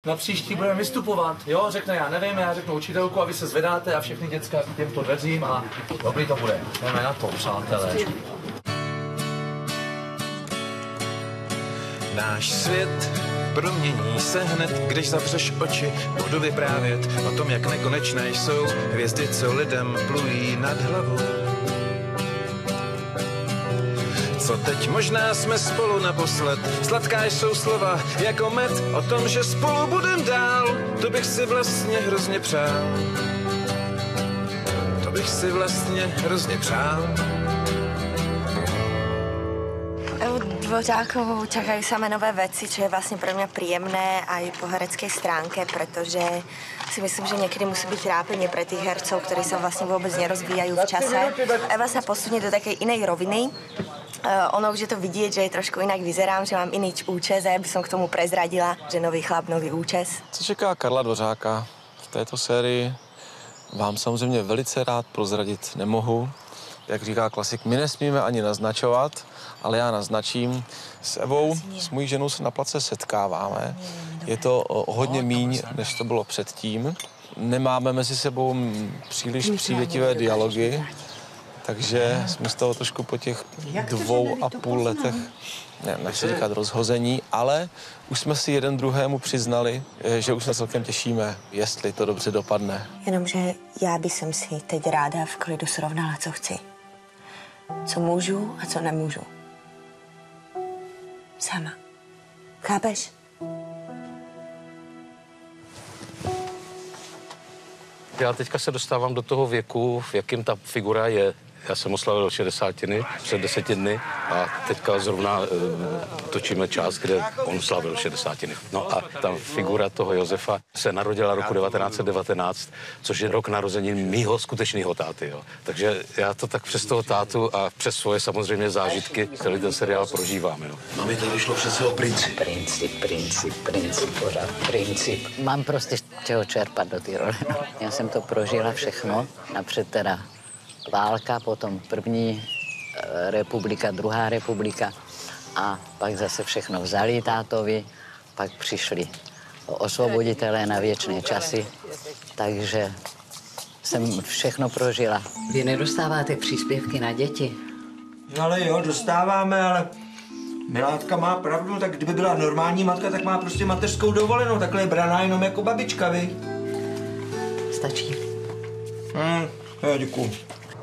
Na příští budeme vystupovat, jo, řekne já nevím, já řeknu učitelku a vy se zvedáte a všechny děcka k těmto dveřím a dobrý to bude. Jdeme na to, přátelé. Náš svět promění se hned, když zavřeš oči. Budu vyprávět o tom, jak nekonečné jsou hvězdy, co lidem plují nad hlavou. Co teď, možná jsme spolu naposled. Sladká jsou slova jako med o tom, že spolu budem dál. To bych si vlastně hrozně přál. To bych si vlastně hrozně přál. Dvořákovou čakajú samé nové veci, čo je vlastne pre mňa príjemné aj po hereckej stránke, pretože si myslím, že niekedy musí byť trápenie pre tých hercov, ktorí sa vlastne vôbec nerozvíjajú v čase. Eva sa posunie do takej inej roviny. Ono už je to vidieť, že je trošku inak vyzerám, že mám iný účes a ja by som k tomu prezradila, že nový chlap, nový účes. Co čeká Karla Dvořáka v této sérii, vám samozřejmě velice rád prozradit nemohu. Jak říká klasik, my nesmíme ani naznačovat, ale já naznačím. S Evou, s mojí ženou se na place setkáváme. Je to hodně míň, než to bylo předtím. Nemáme mezi sebou příliš přívětivé dialogy, takže jsme z toho trošku po těch 2,5 letech, nechci říkat rozhození, ale už jsme si jeden druhému přiznali, že už se celkem těšíme, jestli to dobře dopadne. Jenomže já bych si teď ráda v klidu srovnala, co chci. Co můžu a co nemůžu. Sama. Chápeš? Já teďka se dostávám do toho věku, v jakém ta figura je. Já jsem oslavil 60 před 10 dny a teďka zrovna točíme čas, kde on slavil 60. No a ta figura toho Josefa se narodila roku 1919, což je rok narození mýho skutečného táty. Jo. Takže já to tak přes toho tátu a přes svoje samozřejmě zážitky celý ten seriál prožívám. Jo. Mami, tady šlo přece o princip. Princip. Mám prostě čeho čerpat do té role. Já jsem to prožila všechno, napřed teda válka, potom první republika, druhá republika a pak zase všechno vzali tátovi, pak přišli osvoboditelé na věčné časy, takže jsem všechno prožila. Vy nedostáváte příspěvky na děti? No ale jo, dostáváme, ale Milátka má pravdu, tak kdyby byla normální matka, tak má prostě mateřskou dovolenou, takhle je braná jenom jako babička, vy. Stačí. Jo, děkuju.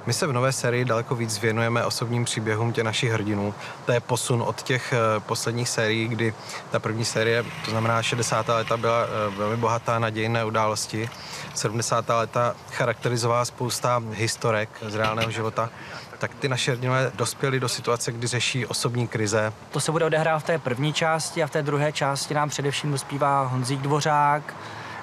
My se v nové sérii daleko víc věnujeme osobním příběhům těch našich hrdinů. To je posun od těch posledních sérií, kdy ta první série, to znamená 60. léta, byla velmi bohatá na dějinné události. 70. léta charakterizovala spousta historek z reálného života. Tak ty naše hrdinové dospěli do situace, kdy řeší osobní krize. To se bude odehrát v té první části a v té druhé části nám především dospívá Honzík Dvořák,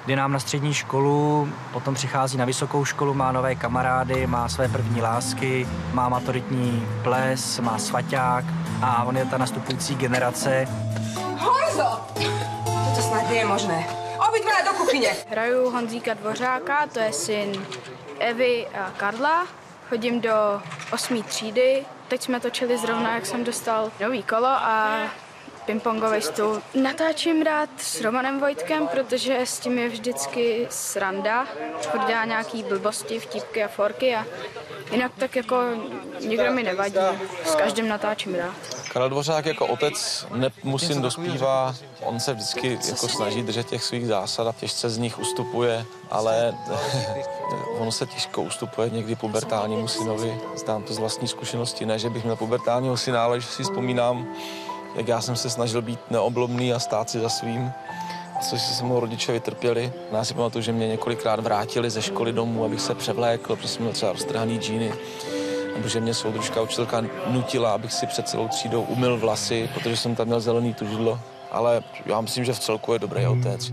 jde nám na střední školu, potom přichází na vysokou školu, má nové kamarády, má své první lásky, má maturitní ples, má svaťák a on je ta nastupující generace. Honzo! To snad je možné. Obidva do kuchyně. Hraju Honzíka Dvořáka, to je syn Evy a Karla. Chodím do 8. třídy. Teď jsme točili zrovna, jak jsem dostal nový kolo a pingpongový stůl. Natáčím rád s Romanem Vojtkem, protože s tím je vždycky sranda. Furt dělá nějaký blbosti, vtípky a forky a jinak tak jako nikdo mi nevadí. S každým natáčím rád. Karel Dvořák jako otec nemusím dospívá, on se vždycky jako snaží držet těch svých zásad a těžce z nich ustupuje, ale ono se těžko ustupuje někdy pubertálnímu synovi. Znám to z vlastní zkušenosti, ne, že bych měl pubertálního syna, ale že si vzpomínám, jak já jsem se snažil být neoblomný a stát si za svým, což si se mnou rodiče vytrpěli. Já si pamatuju, že mě několikrát vrátili ze školy domů, abych se převlékl, protože jsem měl třeba roztrhaný džíny, nebo že mě soudružka učitelka nutila, abych si před celou třídou umyl vlasy, protože jsem tam měl zelený tužidlo. Ale já myslím, že v celku je dobrý otec.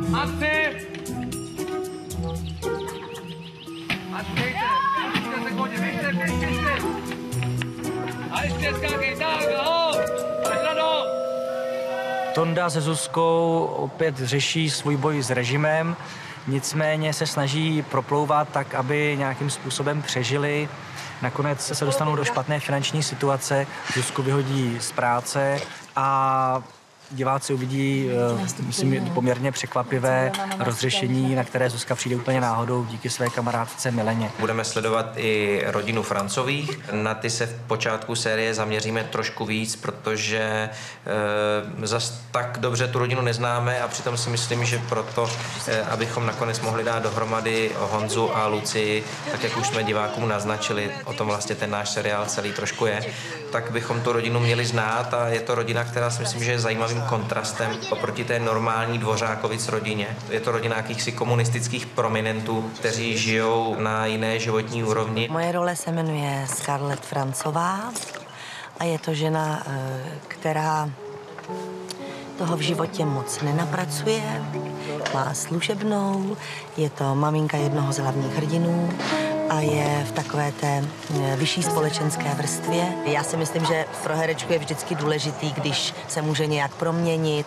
Tonda se Zuzkou opět řeší svůj boj s režimem, nicméně se snaží proplouvat tak, aby nějakým způsobem přežili. Nakonec se dostanou do špatné finanční situace, Zuzku vyhodí z práce a diváci uvidí, myslím, poměrně překvapivé rozřešení, na které Zuzka přijde úplně náhodou díky své kamarádce Mileně. Budeme sledovat i rodinu Francových. Na ty se v počátku série zaměříme trošku víc, protože zas tak dobře tu rodinu neznáme a přitom si myslím, že proto, abychom nakonec mohli dát dohromady Honzu a Lucii, tak jak už jsme divákům naznačili, o tom vlastně ten náš seriál celý trošku je, tak bychom tu rodinu měli znát a je to rodina, která si myslím, že je zajímavým kontrastem oproti té normální Dvořákovic rodině. Je to rodina jakýchsi komunistických prominentů, kteří žijou na jiné životní úrovni. Moje role se jmenuje Scarlett Francová a je to žena, která toho v životě moc nenapracuje, má služebnou, je to maminka jednoho z hlavních hrdinů a je v takové té vyšší společenské vrstvě. Já si myslím, že pro herečku je vždycky důležitý, když se může nějak proměnit,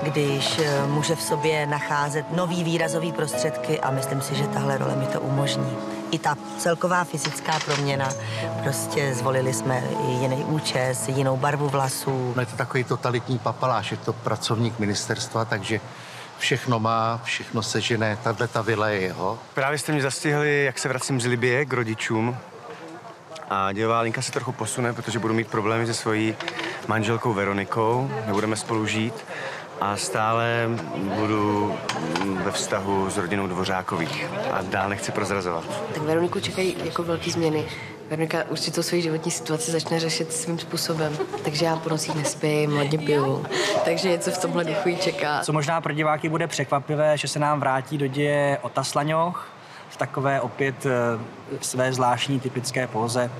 když může v sobě nacházet nový výrazový prostředky a myslím si, že tahle role mi to umožní. I ta celková fyzická proměna, prostě zvolili jsme jiný účes, jinou barvu vlasů. No je to takový totalitní papaláš, je to pracovník ministerstva, takže všechno má, všechno sežené, tato vila je jeho. Právě jste mě zastihli, jak se vracím z Libye k rodičům a dělová linka se trochu posune, protože budu mít problémy se svojí manželkou Veronikou, nebudeme spolu žít a stále budu ve vztahu s rodinou Dvořákových a dál nechci prozrazovat. Tak Veroniku čekají jako velký změny. Veronika určitě svoji životní situaci začne řešit svým způsobem. Takže já po nocích nespím, hodně piju. Takže něco v tomhle duchu jí čeká. Co možná pro diváky bude překvapivé, že se nám vrátí do děje Ota Slaňoch v takové opět své zvláštní typické póze.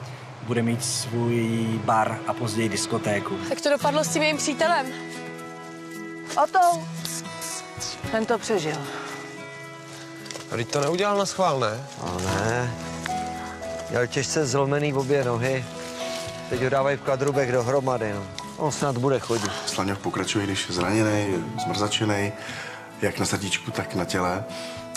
Bude mít svůj bar a později diskotéku. Jak to dopadlo s tím jejím přítelem? Oto. Ten to přežil. A teď to neudělal na schvál, ne? No ne. Měl těžce zlomený obě nohy. Teď ho dávají v Kadrubech dohromady, no. On snad bude chodit. Slaňoch pokračuje, když je zraněný, zmrzačený, jak na srdíčku, tak na těle.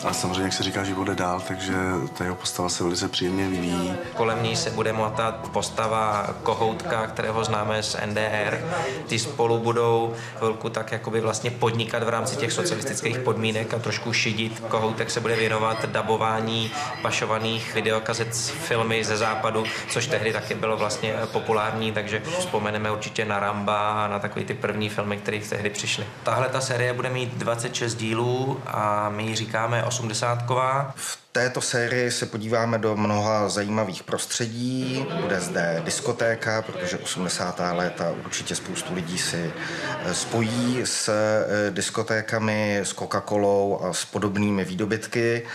Ale samozřejmě, jak se říká, že bude dál, takže ta jeho postava se velice příjemně vyvíjí. Kolem ní se bude motat postava Kohoutka, kterého známe z NDR. Ty spolu budou chvilku tak jakoby vlastně podnikat v rámci těch socialistických podmínek a trošku šidit. Kohoutek se bude věnovat dabování pašovaných videokazet z filmy ze západu, což tehdy taky bylo vlastně populární, takže vzpomeneme určitě na Ramba a na takový ty první filmy, které tehdy přišly. Tahle ta série bude mít 26 dílů a my ji říkáme 80ková. V této sérii se podíváme do mnoha zajímavých prostředí. Bude zde diskotéka, protože 80. léta určitě spoustu lidí si spojí s diskotékami, s Coca-Colou a s podobnými výdobytky.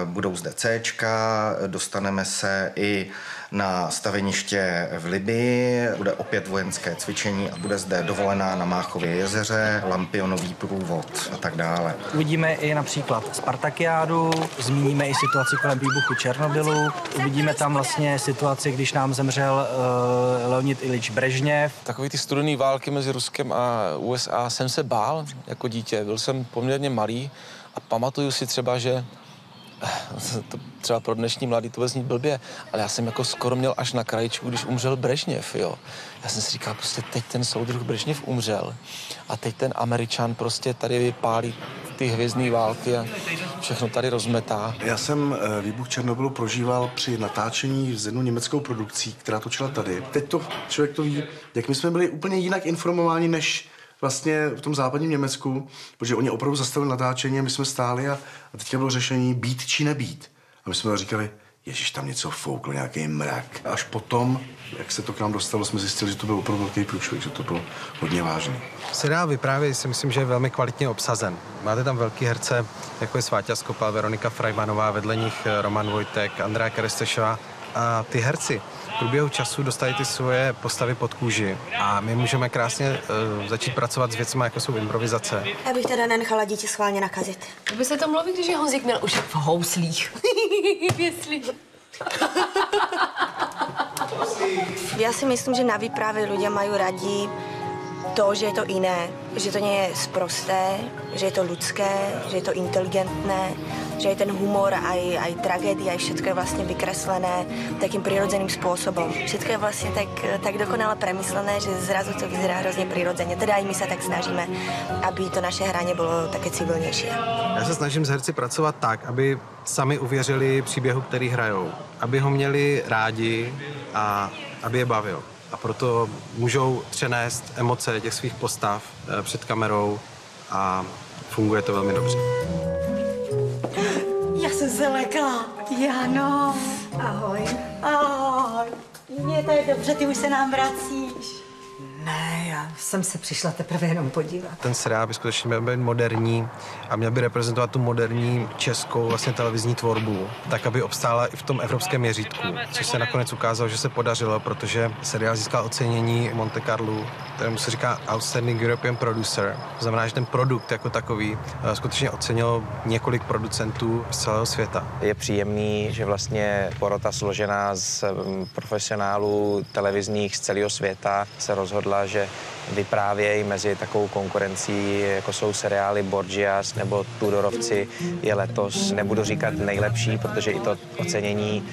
Budou zde Cčka, dostaneme se i na staveniště v Libyi, bude opět vojenské cvičení a bude zde dovolená na Máchově jezeře, Lampionový průvod a tak dále. Uvidíme i například Spartakiádu, zmíníme i situaci kolem výbuchu Černobylu, uvidíme tam vlastně situaci, když nám zemřel Leonid Ilič Brežněv. Takový ty studený války mezi Ruskem a USA jsem se bál jako dítě, byl jsem poměrně malý a pamatuju si třeba, že to třeba pro dnešní mladý to zní blbě, ale já jsem jako skoro měl až na krajičku, když umřel Brežněv, jo. Já jsem si říkal, prostě teď ten soudruh Brežněv umřel a teď ten Američan prostě tady vypálí ty hvězdné války a všechno tady rozmetá. Já jsem výbuch Černobylu prožíval při natáčení s jednou německou produkcí, která točila tady. Teď to člověk to ví, jak my jsme byli úplně jinak informováni než vlastně v tom západním Německu, protože oni opravdu zastavili natáčení a my jsme stáli a teďka bylo řešení být či nebýt. A my jsme říkali, ježiš, tam něco fouklo, nějaký mrak. A až potom, jak se to k nám dostalo, jsme zjistili, že to byl opravdu velký průšvih, že to bylo hodně vážné. Seriál Vyprávěj si myslím, že je velmi kvalitně obsazen. Máte tam velký herce, jako je Sváťa Skopal, Veronika Frajmanová, vedle nich Roman Vojtek, Andrea Kerestešová. A ty herci v průběhu času dostali ty svoje postavy pod kůži a my můžeme krásně začít pracovat s věcmi, jako jsou improvizace. Já bych teda nenechala dítě schválně nakazit. By se to mluví, když je Honzík měl už v houslích. Jestli... Já si myslím, že na výpravě ľudia majú radi to, že je to iné, že to nie je sprosté, že je to ľudské, že je to inteligentné že aj ten humor, aj tragédia, aj všetko je vlastne vykreslené takým prirodzeným spôsobom. Všetko je vlastne tak dokonale premyslené, že zrazu to vyzerá hrozně prirodzene. Teda aj my sa tak snažíme, aby to naše hraně bylo také civilnější. Já se snažím s herci pracovat tak, aby sami uvěřili příběhu, který hrajou, aby ho měli rádi a aby je bavil. A proto můžou přenést emoce těch svých postav před kamerou a funguje to velmi dobře. Já jsem se lekla. Jano. Ahoj. Ahoj. Mně to je dobře, ty už se nám vracíš. Ne, já jsem se přišla teprve jenom podívat. Ten seriál by skutečně měl být moderní a měl by reprezentovat tu moderní českou vlastně televizní tvorbu, tak, aby obstála i v tom evropském měřítku, což se nakonec ukázalo, že se podařilo, protože seriál získal ocenění Monte Carlo, kterému se říká Outstanding European Producer. To znamená, že ten produkt jako takový skutečně ocenilo několik producentů z celého světa. Je příjemný, že vlastně porota složená z profesionálů televizních z celého světa se rozhodla, že vyprávějí mezi takovou konkurencí, jako jsou seriály Borgias nebo Tudorovci, je letos, nebudu říkat nejlepší, protože i to ocenění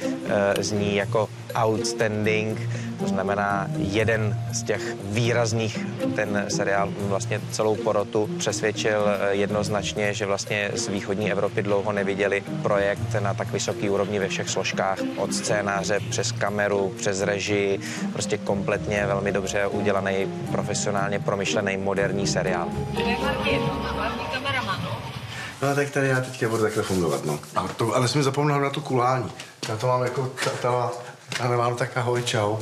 zní jako outstanding, to znamená jeden z těch výrazných, ten seriál vlastně celou porotu přesvědčil jednoznačně, že vlastně z východní Evropy dlouho neviděli projekt na tak vysoký úrovni ve všech složkách, od scénáře přes kameru, přes režii, prostě kompletně velmi dobře udělaný, profesionálně promyšlený moderní seriál. No tak tady já teďka budu takhle fungovat, no. Ale nesmím zapomenout na tu kulání. Já to mám jako, já nemám tak ahoj, čau.